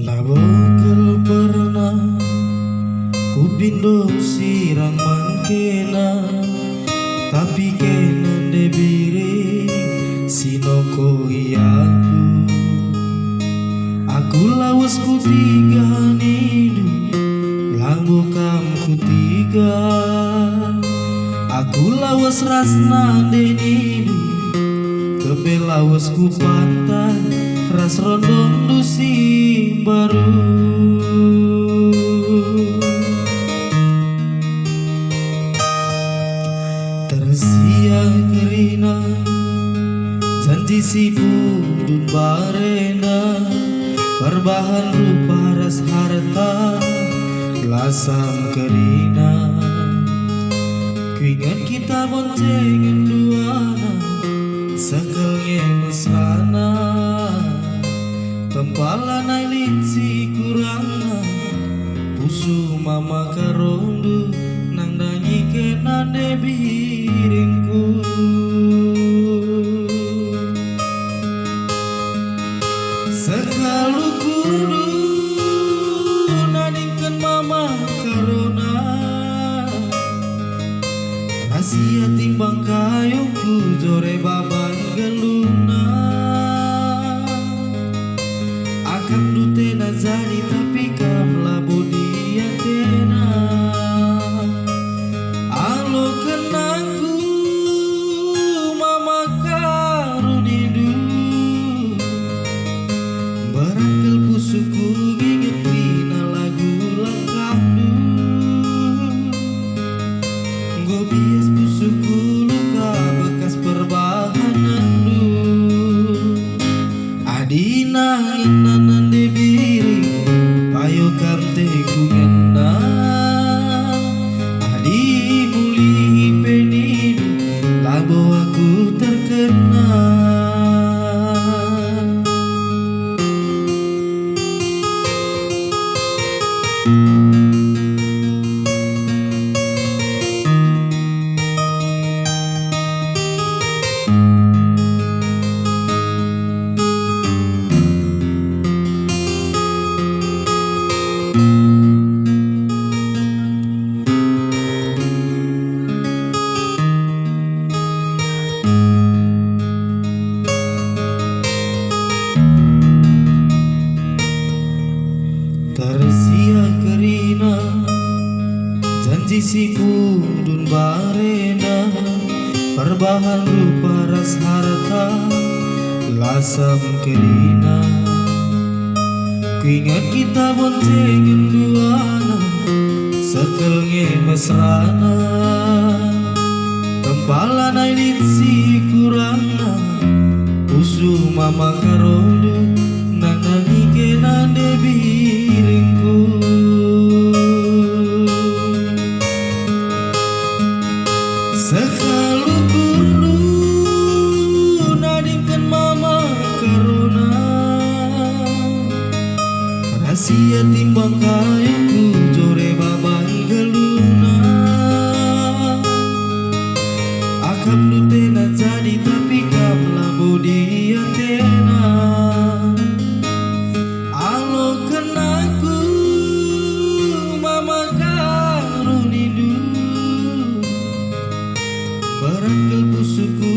Labokal pernah ku pindo sirang mangkena, tapi kena debiri sinoko iyaku. Aku lawas ku tiga nidu, lambu kam ku tiga. Aku lawas rasna denidu, kebe lawas ku pantai ras rondong dusi baru. Tersiang kerina janji si pudun barena, perbahan rupa ras harta lasam kerina. Kuingat kita boncengan duana sekelnya mesrana, tempalan ailit si kurangna pusu mama karondu nang danyi kena debiringku. Sekalu kudu nadingkan mama karona, rahasia timbang kayungku jore baban geluna. Akam dute nazari tapi kam labo dia tena. Alo kenangku mama karunidu, berangkel pusuku inget bina lagu langkahdu. Go bias pusuku luka bekas perbahanandu. Adina inanan debiri payo kam teku ngena. Adi muli penidu labo aku terkena. Tersia kerina janji si pudun barena, perbahan rupa ras harta lasam kerina. Kuingat kita boncengan duana sekelnya mesrana, tempalan ailit si kurangna pusu mama karondu nang nangi kena debiringku. Sekalu kurdu nadingkan mama karona, rahasia timbang kayuku jore baban geluna. Akam dute jadi tapi kam labo dia tena. Alo kenaku mama karunidu, berangkel pusuku